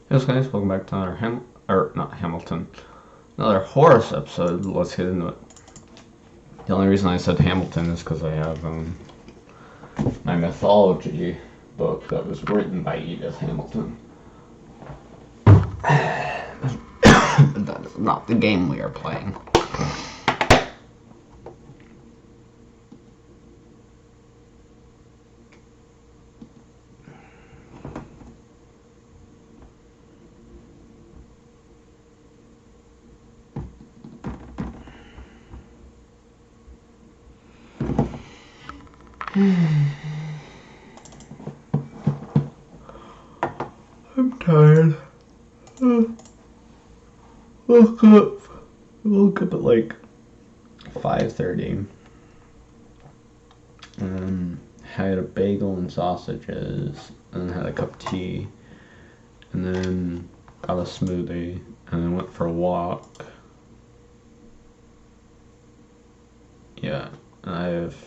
Hey guys, welcome back to another another Horace episode. Let's get into it. The only reason I said Hamilton is because I have my mythology book that was written by Edith Hamilton. That is not the game we are playing. I'm tired. Woke up at like 5:30. Had a bagel and sausages, and had a cup of tea, and then got a smoothie, and then went for a walk. Yeah, and I have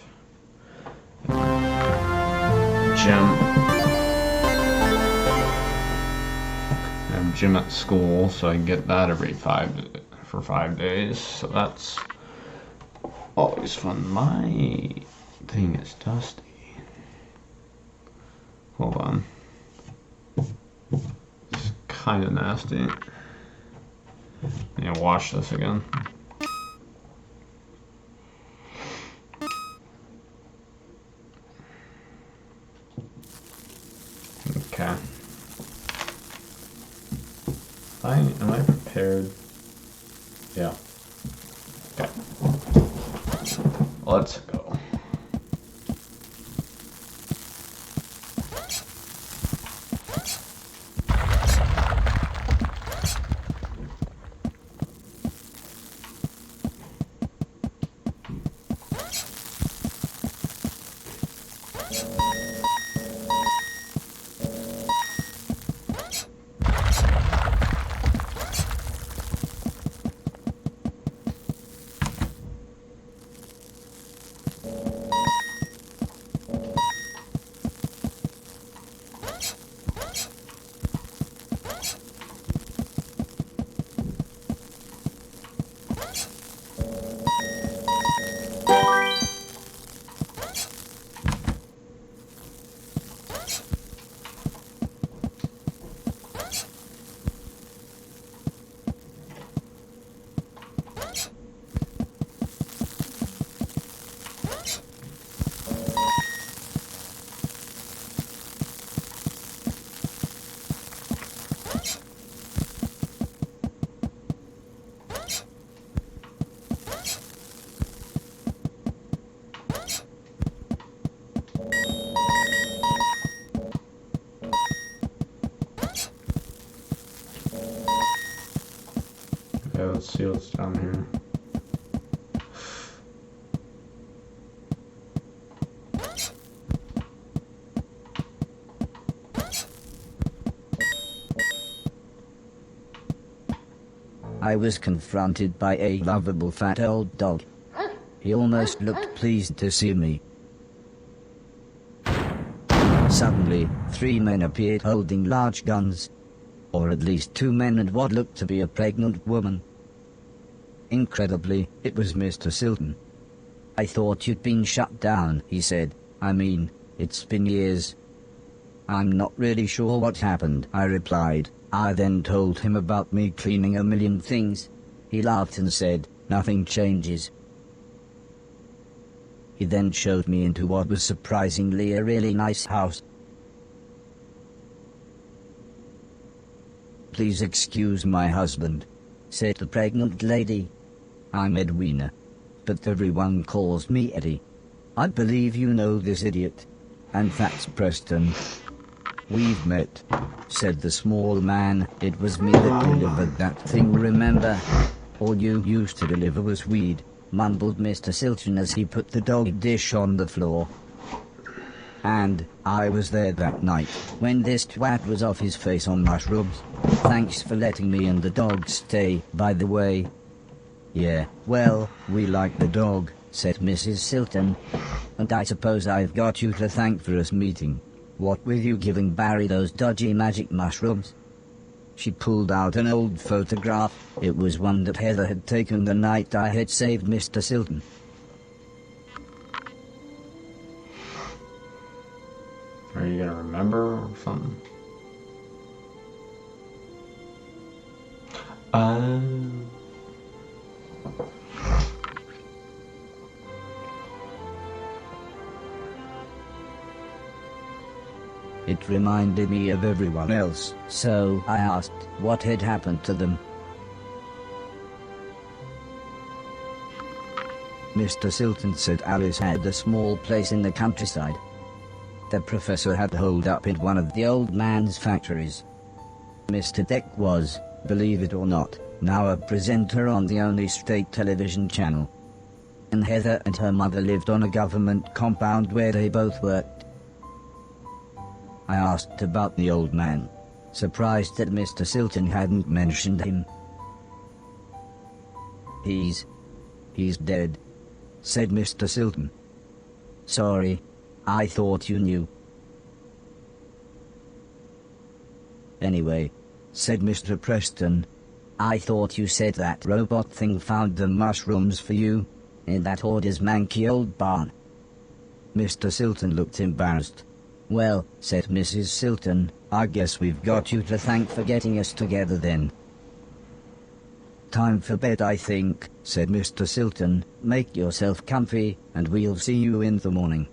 gym at school, so I get that for 5 days. So that's always fun. My thing is dusty. Hold on. It's kind of nasty. I need to wash this again. Okay. Am I prepared? Yeah. Okay. Let's go. Okay, let's see what's down here. I was confronted by a lovable fat old dog. He almost looked pleased to see me. Suddenly, 3 men appeared holding large guns. Or at least 2 men and what looked to be a pregnant woman. Incredibly, it was Mr. Silton. "I thought you'd been shut down," he said. "I mean, it's been years." "I'm not really sure what happened," I replied. I then told him about me cleaning a million things. He laughed and said, "Nothing changes." He then showed me into what was surprisingly a really nice house. "Please excuse my husband," said the pregnant lady. "I'm Edwina, but everyone calls me Eddie. I believe you know this idiot. And that's Preston." "We've met," said the small man. "It was me that delivered that thing, remember?" "All you used to deliver was weed," mumbled Mr. Silton as he put the dog dish on the floor. "And I was there that night, when this twat was off his face on mushrooms. Thanks for letting me and the dog stay, by the way." "Yeah, well, we like the dog," said Mrs. Silton. "And I suppose I've got you to thank for us meeting. What with you giving Barry those dodgy magic mushrooms?" She pulled out an old photograph. It was one that Heather had taken the night I had saved Mr. Silton. Are you gonna remember or something? It reminded me of everyone else, so I asked what had happened to them. Mr. Silton said Alice had a small place in the countryside. The professor had holed up in one of the old man's factories. Mr. Deck was, believe it or not, now a presenter on the only state television channel. And Heather and her mother lived on a government compound where they both worked. I asked about the old man, surprised that Mr. Silton hadn't mentioned him. He's dead, said Mr. Silton. Sorry, I thought you knew. Anyway, said Mr. Preston, I thought you said that robot thing found the mushrooms for you, in that hoarder's manky old barn. Mr. Silton looked embarrassed. Well, said Mrs. Silton, I guess we've got you to thank for getting us together then. Time for bed, I think, said Mr. Silton. Make yourself comfy, and we'll see you in the morning.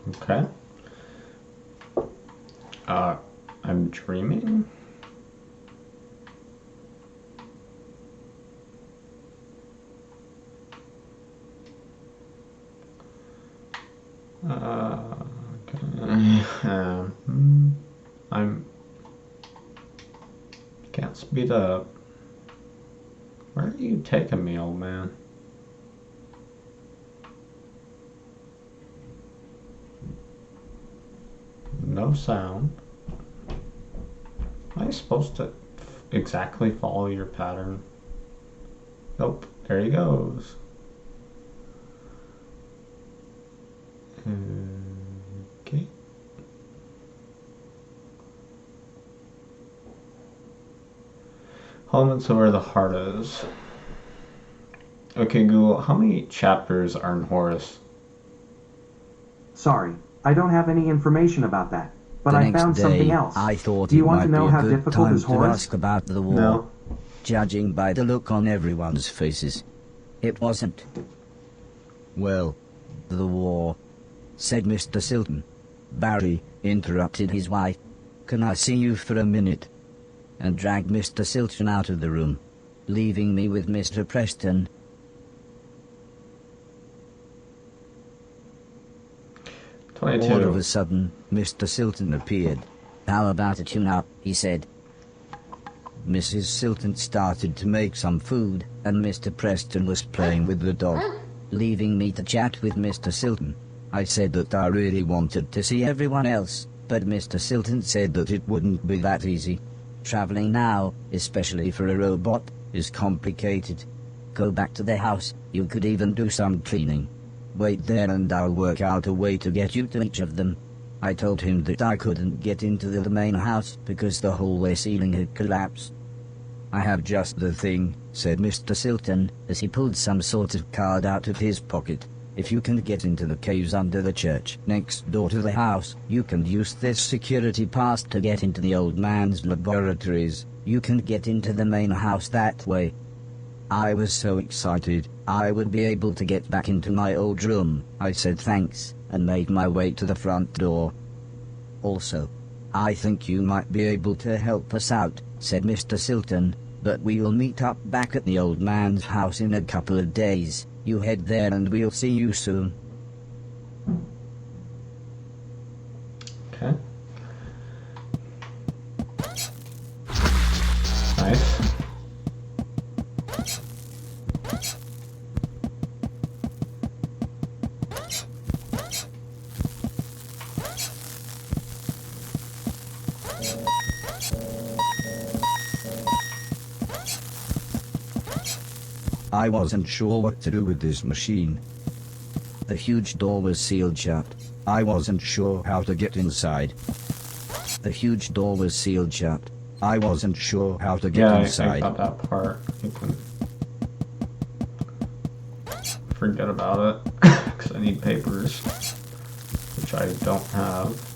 Okay. I'm dreaming? Okay. Can't speed up. Where are you taking me, old man? No sound. Am I supposed to exactly follow your pattern? Nope, there he goes. Okay. Elements of where the heart is. Okay, Google, how many chapters are in Horace? Sorry, I don't have any information about that, but The I next found day, something else. I thought Do you it want might to know be a how good difficult time is to Horace? ask about the war. No. Judging by the look on everyone's faces, it wasn't. Well, the war, said Mr. Silton. Barry interrupted his wife. Can I see you for a minute? And dragged Mr. Silton out of the room, leaving me with Mr. Preston. All of a sudden, Mr. Silton appeared. How about a tune-up, he said. Mrs. Silton started to make some food, and Mr. Preston was playing with the dog, leaving me to chat with Mr. Silton. I said that I really wanted to see everyone else, but Mr. Silton said that it wouldn't be that easy. Traveling now, especially for a robot, is complicated. Go back to the house, you could even do some cleaning. Wait there and I'll work out a way to get you to each of them. I told him that I couldn't get into the main house because the hallway ceiling had collapsed. I have just the thing, said Mr. Silton, as he pulled some sort of card out of his pocket. If you can get into the caves under the church next door to the house, you can use this security pass to get into the old man's laboratories. You can get into the main house that way. I was so excited, I would be able to get back into my old room. I said thanks, and made my way to the front door. Also, I think you might be able to help us out, said Mr. Silton, but we'll meet up back at the old man's house in a couple of days. You head there and we'll see you soon. Okay. Nice. I wasn't sure what to do with this machine. The huge door was sealed shut. I wasn't sure how to get inside. The huge door was sealed shut. I wasn't sure how to get inside. I got that part. You can forget about it, because I need papers, which I don't have.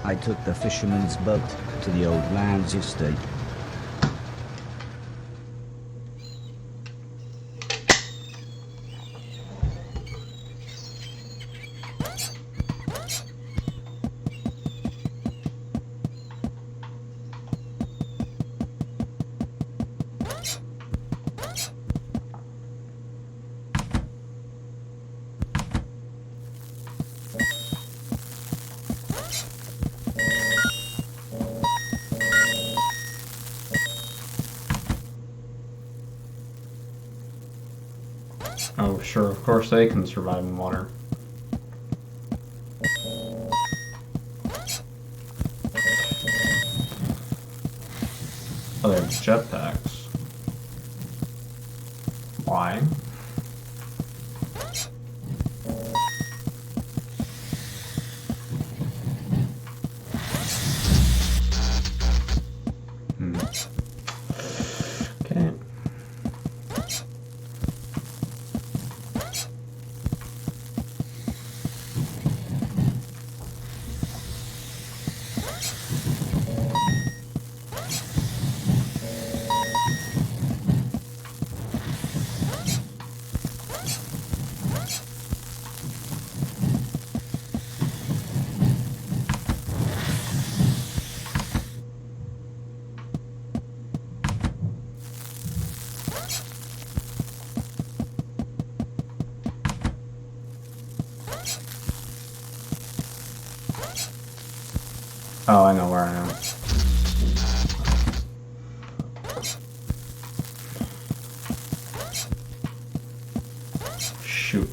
I took the fisherman's boat to the old man's estate. Oh, sure, of course they can survive in water. Oh, they have jetpacks. Why? Okay. Oh, I know where I am. Shoot.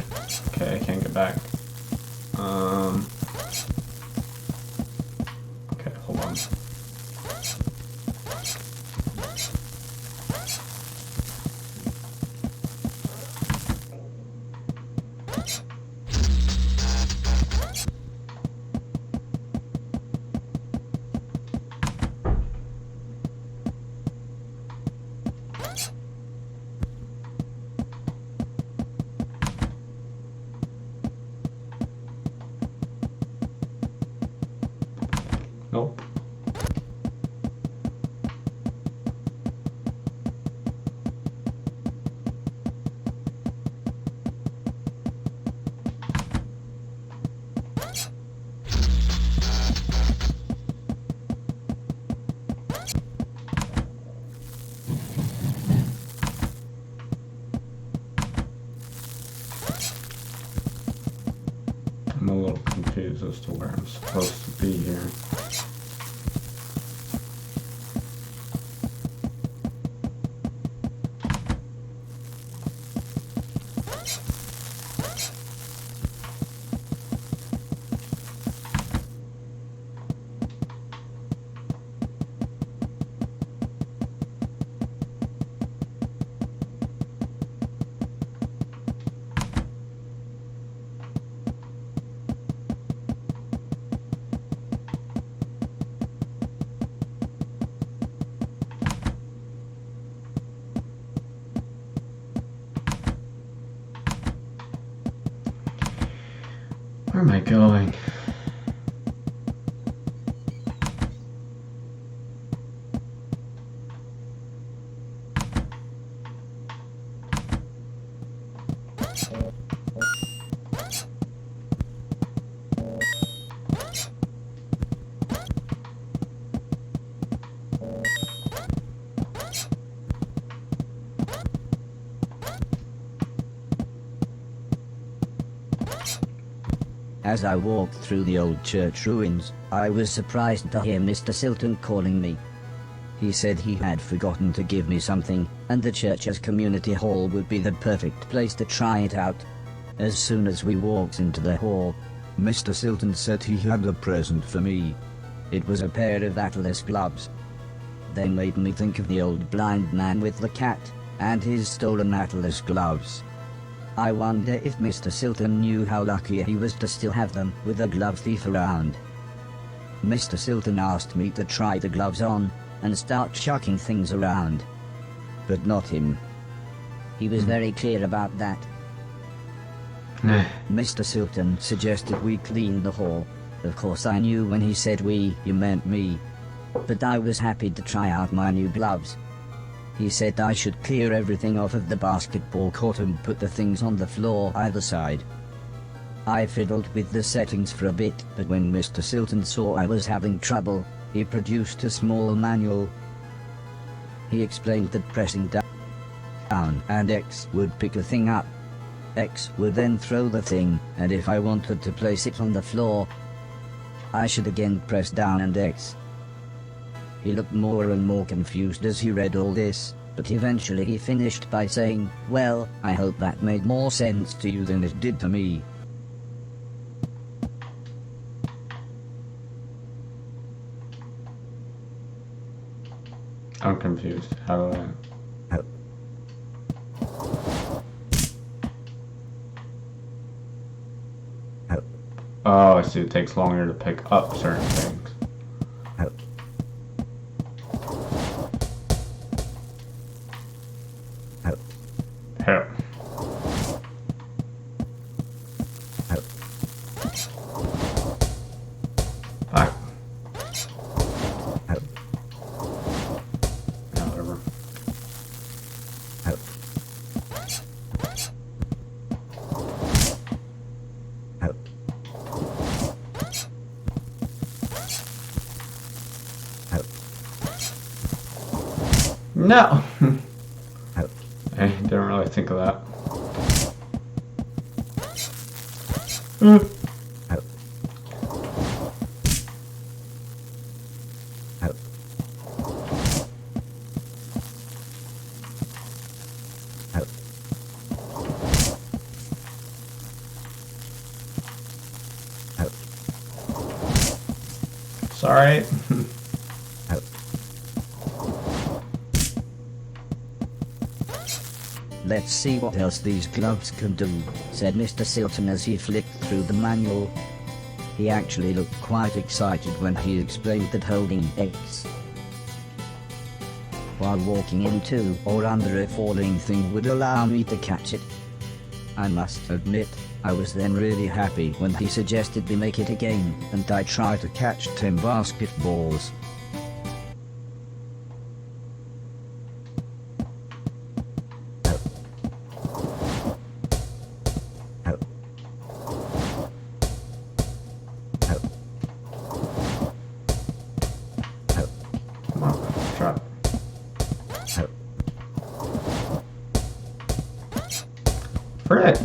Okay, I can't get back. Okay, hold on. Nope. I'm a little confused as to where I'm supposed to be here. Where am I going? As I walked through the old church ruins, I was surprised to hear Mr. Silton calling me. He said he had forgotten to give me something, and the church's community hall would be the perfect place to try it out. As soon as we walked into the hall, Mr. Silton said he had a present for me. It was a pair of Atlas gloves. They made me think of the old blind man with the cat, and his stolen Atlas gloves. I wonder if Mr. Silton knew how lucky he was to still have them with a glove thief around. Mr. Silton asked me to try the gloves on and start chucking things around. But not him. He was very clear about that. Mr. Silton suggested we clean the hall. Of course I knew when he said we, he meant me. But I was happy to try out my new gloves. He said I should clear everything off of the basketball court and put the things on the floor either side. I fiddled with the settings for a bit, but when Mr. Silton saw I was having trouble, he produced a small manual. He explained that pressing down and X would pick the thing up. X would then throw the thing, and if I wanted to place it on the floor, I should again press down and X. He looked more and more confused as he read all this, but eventually he finished by saying, "Well, I hope that made more sense to you than it did to me." I'm confused. How do I... Oh, I see. It takes longer to pick up certain things. Help. Fuck. Yeah, whatever. No! I didn't really think of that. Sorry. "Let's see what else these gloves can do," said Mr. Silton as he flicked through the manual. He actually looked quite excited when he explained that holding X while walking into or under a falling thing would allow me to catch it. I must admit, I was then really happy when he suggested we make it a game and I try to catch 10 basketballs. Frick.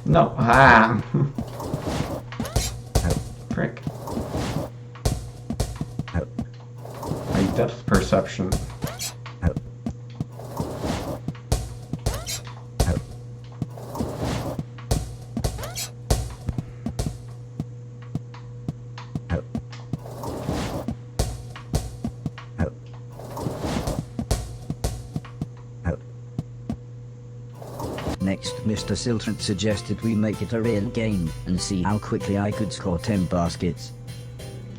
No. Ah. Frick. My depth perception. Next, Mr. Silton suggested we make it a real game and see how quickly I could score 10 baskets.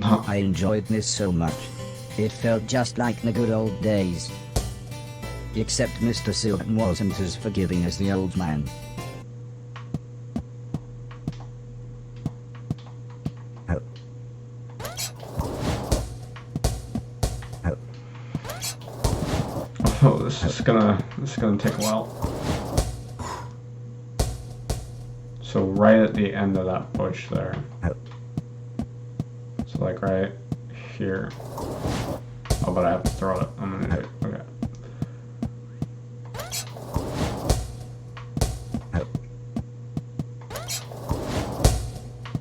I enjoyed this so much. It felt just like the good old days. Except Mr. Silton wasn't as forgiving as the old man. Oh, this is gonna take a while. So right at the end of that bush there. So like right here. Oh, but I have to throw it. I'm gonna do it. Okay.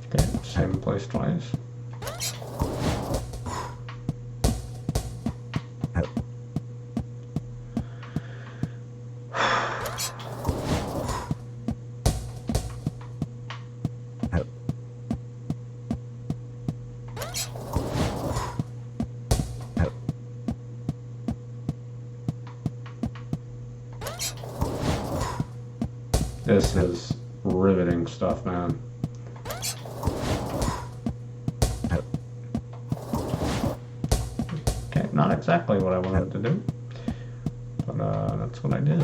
Okay, same place twice. This is riveting stuff, man. Okay, not exactly what I wanted to do, but that's what I did.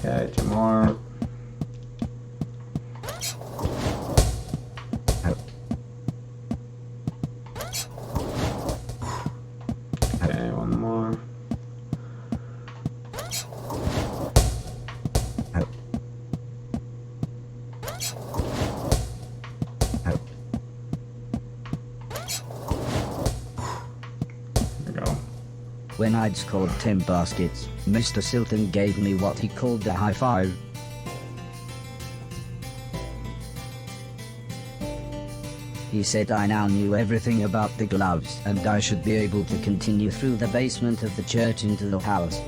Okay, two more. Okay, one more. There we go. When I'd scored 10 baskets, Mr. Silton gave me what he called a high five. He said I now knew everything about the gloves and I should be able to continue through the basement of the church into the house.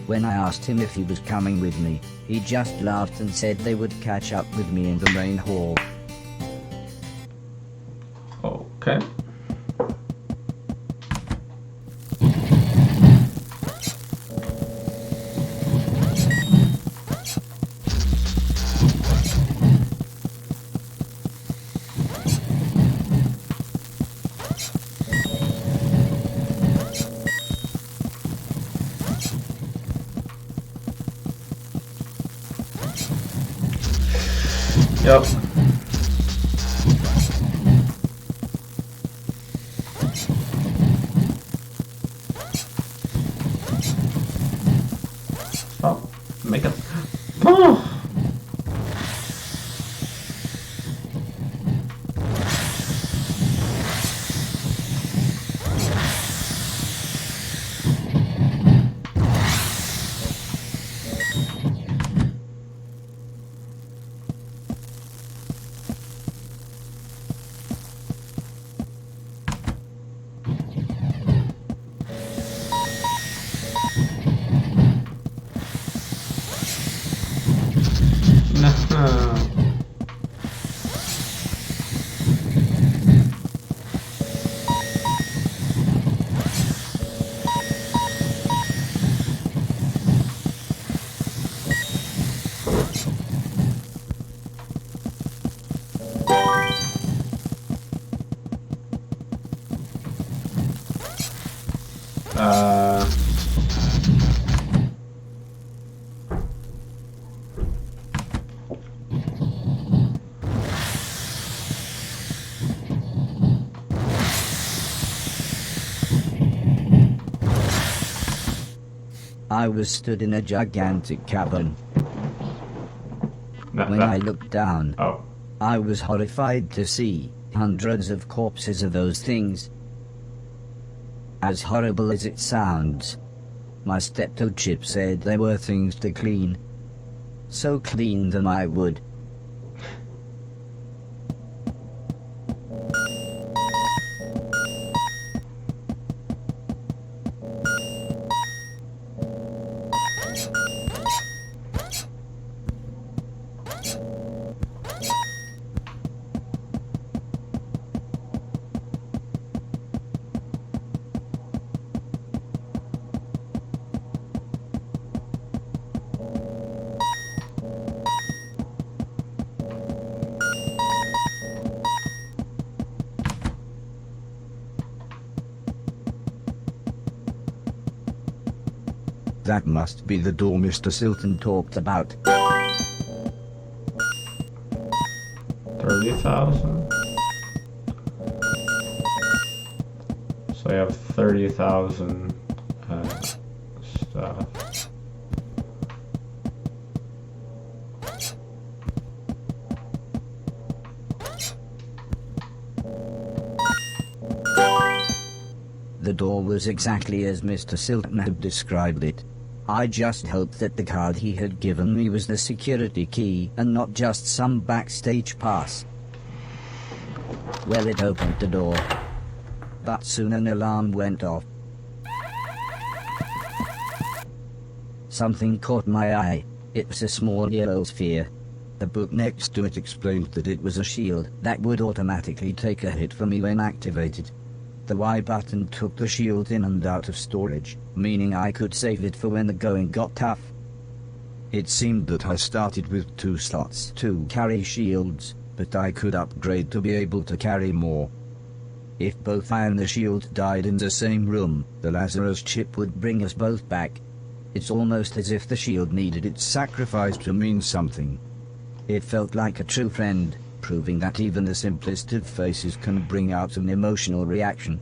When I asked him if he was coming with me, he just laughed and said they would catch up with me in the main hall. Okay. Yep. Oh, make it. Oh. No. I was stood in a gigantic cavern. When I looked down, I was horrified to see hundreds of corpses of those things. As horrible as it sounds, my stepdad said they were things to clean. So clean that I would. That must be the door Mr. Silton talked about. 30,000. So I have 30,000 stuff. The door was exactly as Mr. Silton had described it. I just hoped that the card he had given me was the security key and not just some backstage pass. Well, it opened the door, but soon an alarm went off. Something caught my eye. It was a small yellow sphere. The book next to it explained that it was a shield that would automatically take a hit for me when activated. The Y button took the shield in and out of storage, meaning I could save it for when the going got tough. It seemed that I started with 2 slots to carry shields, but I could upgrade to be able to carry more. If both I and the shield died in the same room, the Lazarus chip would bring us both back. It's almost as if the shield needed its sacrifice to mean something. It felt like a true friend, proving that even the simplest of faces can bring out an emotional reaction.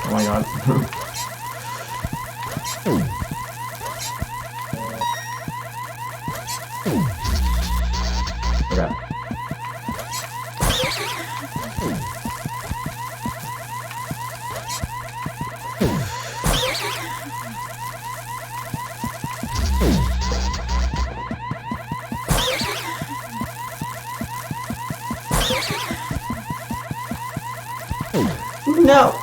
Oh my god. Okay. No!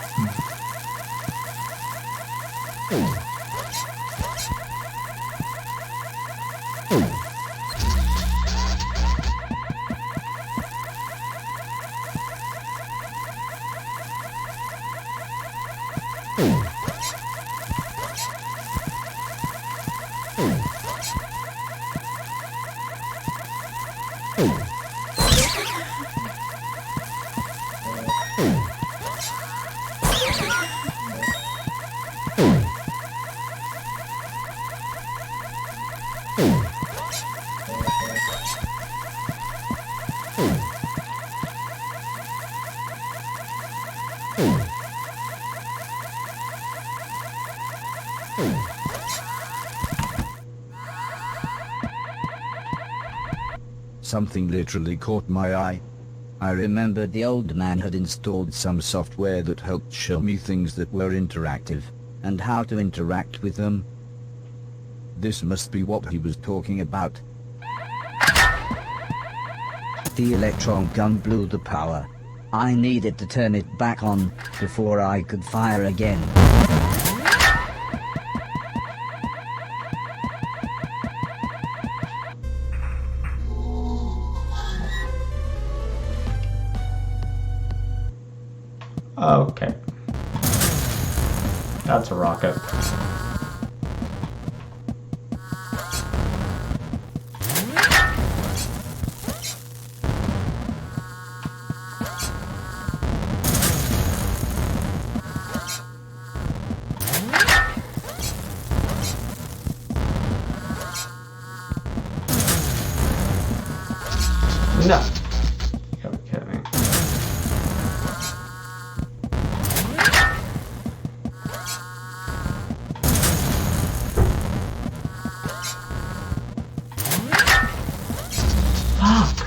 Something literally caught my eye. I remembered the old man had installed some software that helped show me things that were interactive, and how to interact with them. This must be what he was talking about. The electron gun blew the power. I needed to turn it back on before I could fire again. Okay. That's a rocket. No. You gotta be kidding me. Fuck.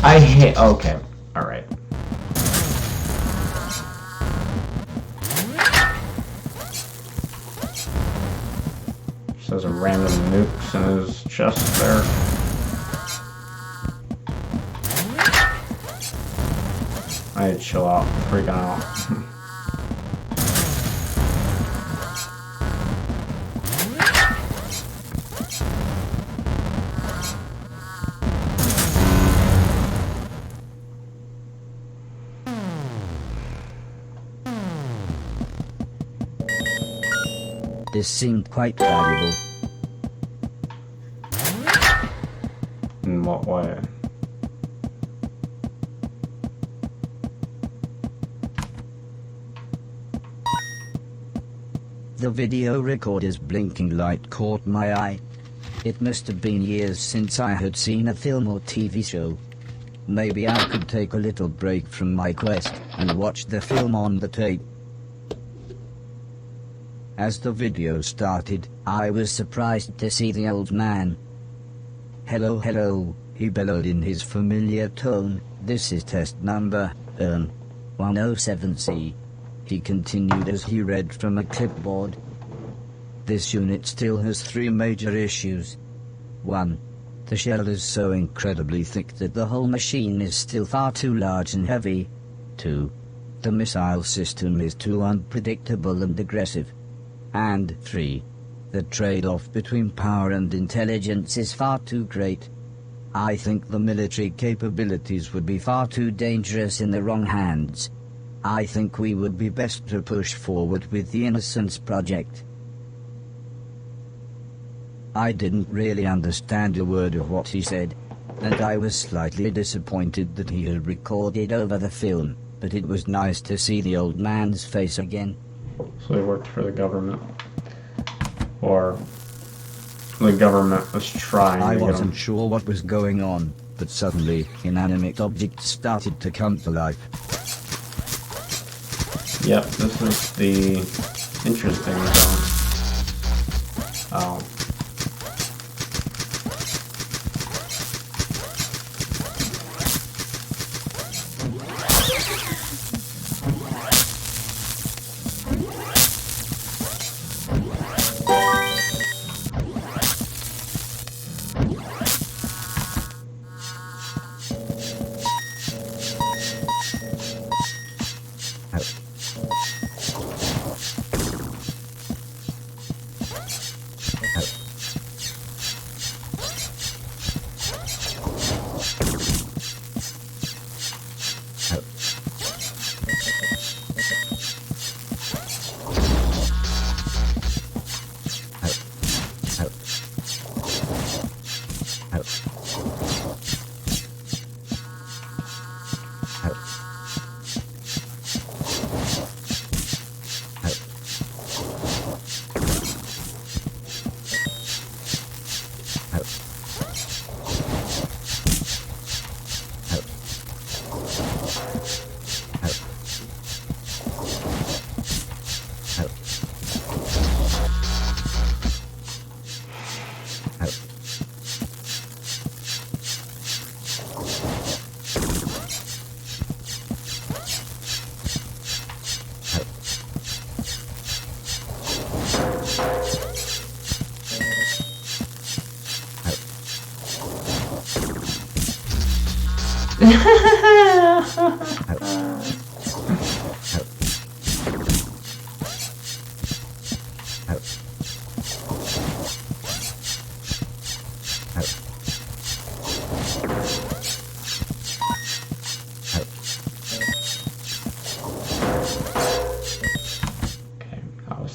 I hate. Okay. All right. There's a random nukes in his chest there. I need to chill out, I'm freaking out. This seemed quite valuable. In what way? The video recorder's blinking light caught my eye. It must have been years since I had seen a film or TV show. Maybe I could take a little break from my quest and watch the film on the tape. As the video started, I was surprised to see the old man. "Hello, hello," he bellowed in his familiar tone. "This is test number, 107C. He continued as he read from a clipboard. "This unit still has 3 major issues. 1. The shell is so incredibly thick that the whole machine is still far too large and heavy. 2. The missile system is too unpredictable and aggressive. And 3. The trade-off between power and intelligence is far too great. I think the military capabilities would be far too dangerous in the wrong hands. I think we would be best to push forward with the Innocence Project." I didn't really understand a word of what he said, and I was slightly disappointed that he had recorded over the film, but it was nice to see the old man's face again. So he worked for the government. Or the government was trying I to get him. wasn't sure what was going on, but suddenly inanimate objects started to come to life. Yep, this is the interesting zone. Oh.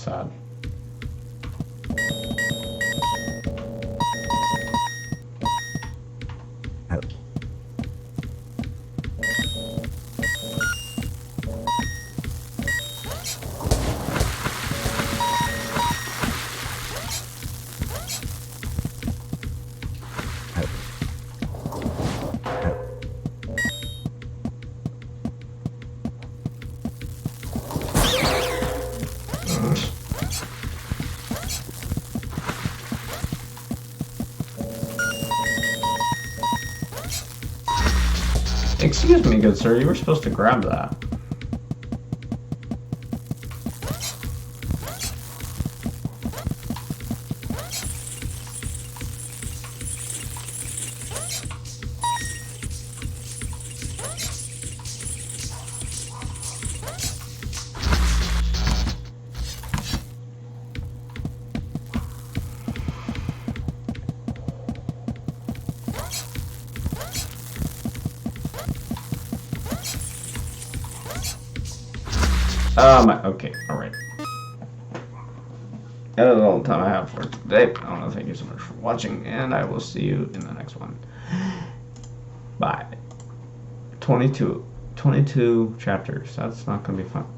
sad. Oh. Excuse me, good sir, you were supposed to grab that. Okay, alright. That is all the time I have for today. I want to thank you so much for watching, and I will see you in the next one. Bye. 22 chapters. That's not going to be fun.